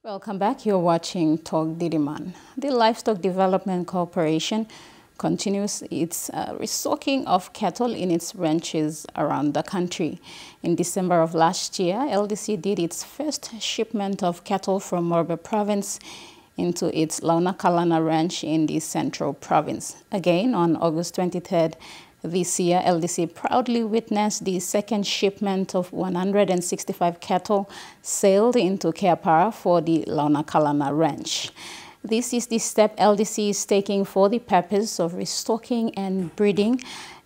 Welcome back. You're watching Tok Didiman. The Livestock Development Corporation continues its restocking of cattle in its ranches around the country. In December of last year, LDC did its first shipment of cattle from Morobe Province into its Launakalana Ranch in the Central Province. Again, on August 23rd this year, LDC proudly witnessed the second shipment of 165 cattle sailed into Keapara for the Launakalana Ranch. This is the step LDC is taking for the purpose of restocking and breeding,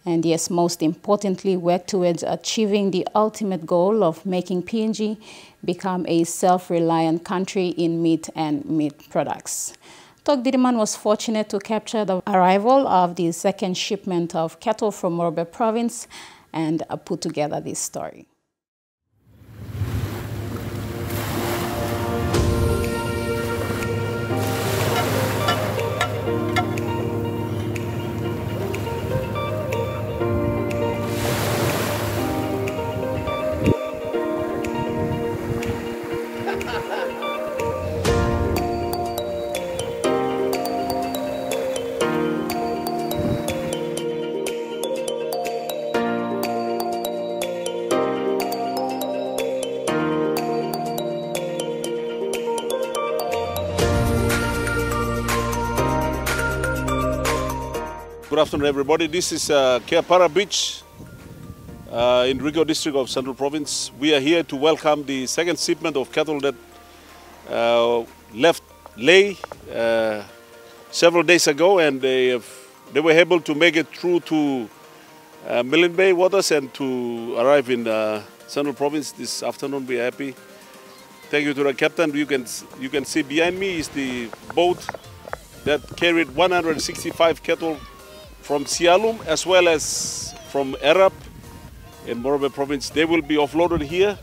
and yes, most importantly, work towards achieving the ultimate goal of making PNG become a self-reliant country in meat and meat products. Tok Didiman was fortunate to capture the arrival of the second shipment of cattle from Morobe Province and put together this story. Good afternoon, everybody. This is Keapara Beach in Rigo District of Central Province. We are here to welcome the second shipment of cattle that left Lae several days ago, and they were able to make it through to Milne Bay waters and to arrive in Central Province this afternoon. We are happy. Thank you to the captain. You can see behind me is the boat that carried 165 cattle from Sialum as well as from Arab in Morobe Province. They will be offloaded here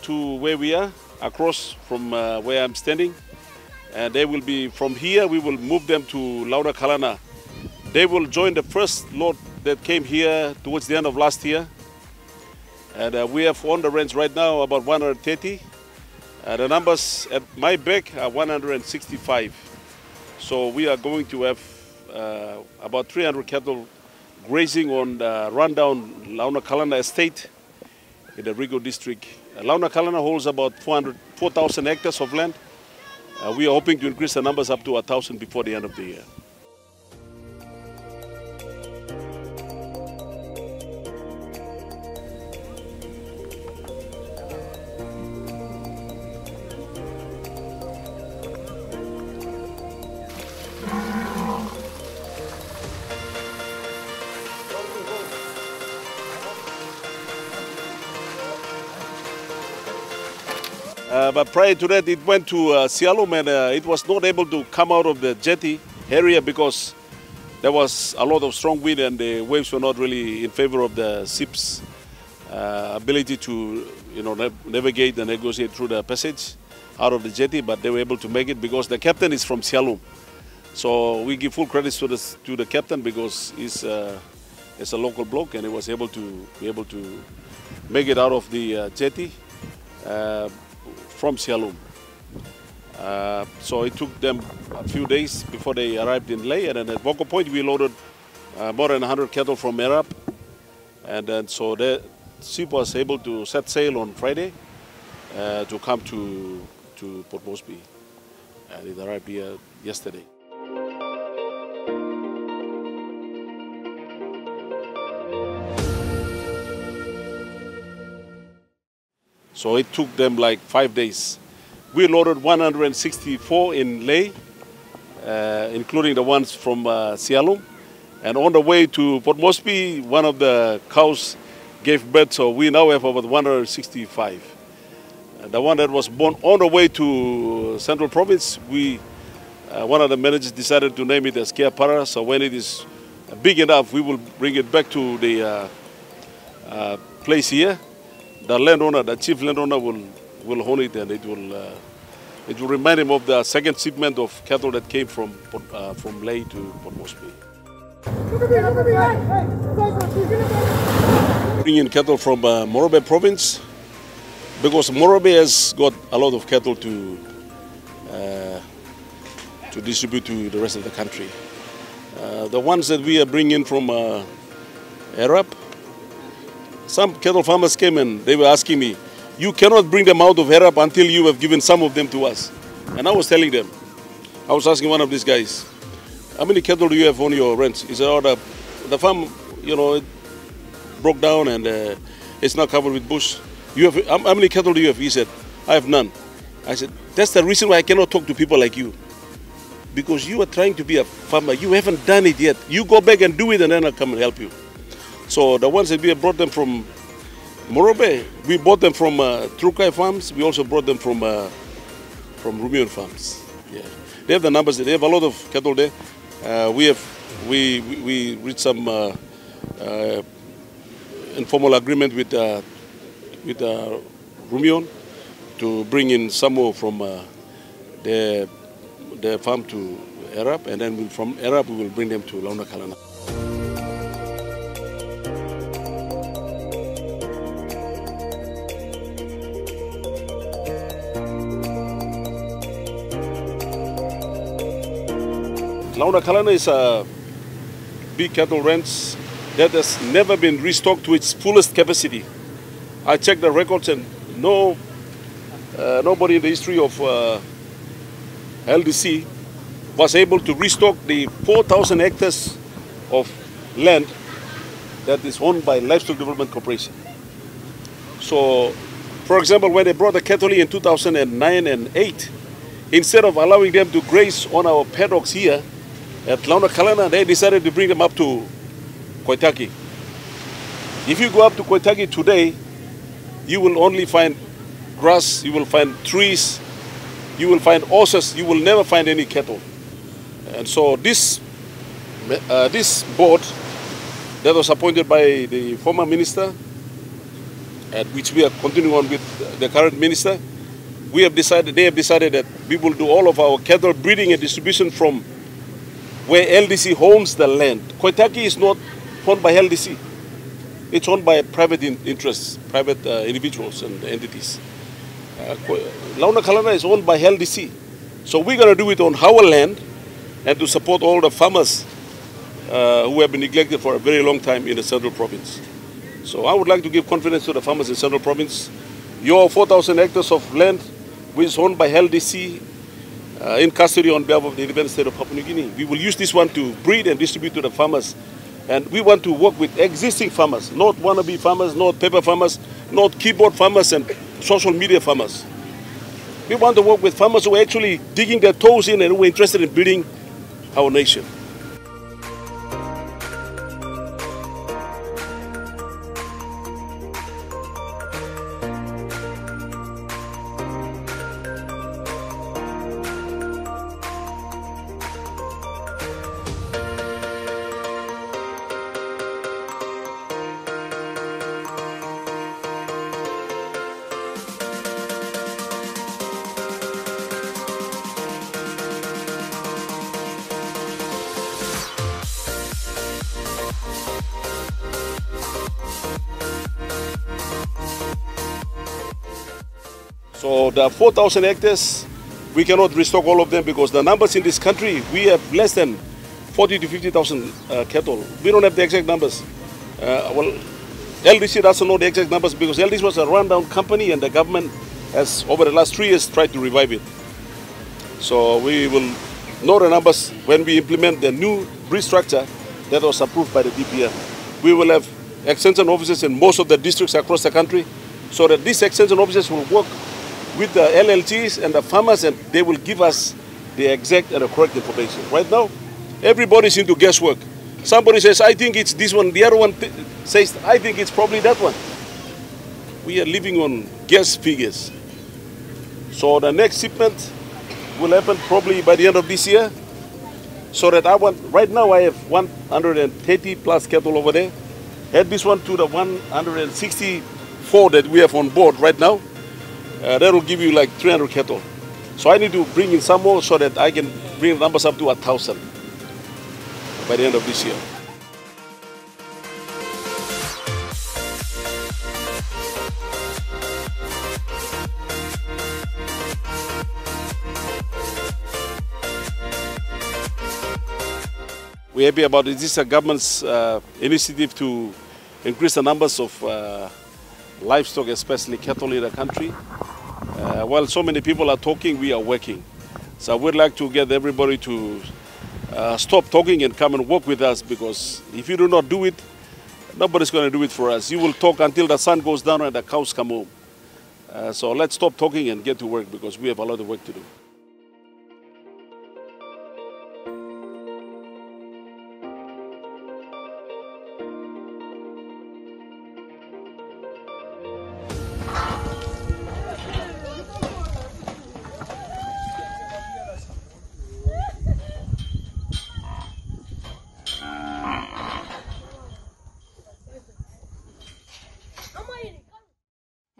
to where we are, across from where I'm standing. And they will be, from here, we will move them to Launakalana. They will join the first lot that came here towards the end of last year. And we have on the ranch right now about 130. The numbers at my back are 165. So we are going to have about 300 cattle grazing on the rundown Launakalana estate in the Rigo district. Launakalana holds about 4,000 hectares of land. We are hoping to increase the numbers up to 1,000 before the end of the year. But prior to that, it went to Sialum, and it was not able to come out of the jetty area because there was a lot of strong wind and the waves were not really in favor of the ship's ability to, navigate and negotiate through the passage out of the jetty. But they were able to make it because the captain is from Sialum. So we give full credit to the captain because he's a local bloke and he was able to make it out of the jetty from Sialum. So it took them a few days before they arrived in Lae, and then at Boko Point we loaded more than 100 cattle from Arab, and then so the ship was able to set sail on Friday to come to Port Moresby, and it arrived here yesterday. So it took them like 5 days. We loaded 164 in Lae, including the ones from Sialum. And on the way to Port Moresby, one of the cows gave birth, so we now have about 165. And the one that was born on the way to Central Province, one of the managers decided to name it as Keapara, so when it is big enough, we will bring it back to the place here. The landowner, the chief landowner, will own it, and it will remind him of the second shipment of cattle that came from Lae to Port Moresby. Bringing in cattle from Morobe Province because Morobe has got a lot of cattle to to distribute to the rest of the country. The ones that we are bringing from Arab, some cattle farmers came and they were asking me, you cannot bring them out of Arab until you have given some of them to us. And I was telling them, I was asking one of these guys, how many cattle do you have on your ranch? He said, oh, the farm, you know, it broke down and it's not covered with bush. You have, how many cattle do you have? He said, I have none. I said, that's the reason why I cannot talk to people like you. Because you are trying to be a farmer. You haven't done it yet. You go back and do it and then I'll come and help you. So the ones that we have brought them from Morobe, we bought them from Trukai farms. We also brought them from Rumian farms. Yeah. They have the numbers. They have a lot of cattle there. We reached some informal agreement with Rumian to bring in some more from their farm to Arab, and then from Arab we will bring them to Launakalana. Launakalana is a big cattle ranch that has never been restocked to its fullest capacity. I checked the records and nobody in the history of LDC was able to restock the 4,000 hectares of land that is owned by Livestock Development Corporation. So, for example, when they brought the cattle in 2009 and 8, instead of allowing them to graze on our paddocks here at Launakalana, they decided to bring them up to Koitaki. If you go up to Koitaki today, you will only find grass, you will find trees, you will find horses, you will never find any cattle. And so this board that was appointed by the former minister, and which we are continuing on with the current minister, they have decided that we will do all of our cattle breeding and distribution from where LDC owns the land. Koitaki is not owned by LDC. It's owned by private interests, private individuals and entities. Launakalana is owned by LDC. So we're going to do it on our land and to support all the farmers who have been neglected for a very long time in the Central Province. So I would like to give confidence to the farmers in Central Province. Your 4,000 hectares of land, which is owned by LDC, in custody on behalf of the independent state of Papua New Guinea. We will use this one to breed and distribute to the farmers. And we want to work with existing farmers, not wannabe farmers, not paper farmers, not keyboard farmers and social media farmers. We want to work with farmers who are actually digging their toes in and who are interested in building our nation. So the 4,000 hectares, we cannot restock all of them because the numbers in this country, we have less than 40 to 50,000 cattle. We don't have the exact numbers. Well, LDC doesn't know the exact numbers because LDC was a rundown company and the government has, over the last 3 years, tried to revive it. So we will know the numbers when we implement the new breed structure that was approved by the DPR. We will have extension offices in most of the districts across the country so that these extension offices will work with the LLGs and the farmers and they will give us the exact and the correct information. Right now, everybody's into guesswork. Somebody says, I think it's this one. The other one says, I think it's probably that one. We are living on guess figures. So the next shipment will happen probably by the end of this year. So that right now I have 130 plus cattle over there. Add this one to the 164 that we have on board right now. That will give you like 300 cattle. So I need to bring in some more so that I can bring the numbers up to 1,000 by the end of this year. We're happy about it. This is a government's initiative to increase the numbers of livestock, especially cattle in the country. While so many people are talking, we are working. So I would like to get everybody to stop talking and come and work with us, because if you do not do it, nobody's going to do it for us. You will talk until the sun goes down and the cows come home. So let's stop talking and get to work, because we have a lot of work to do.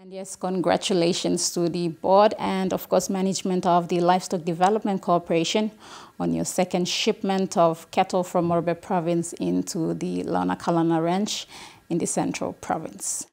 And yes, congratulations to the board and, of course, management of the Livestock Development Corporation on your second shipment of cattle from Morobe Province into the Launakalana Ranch in the Central Province.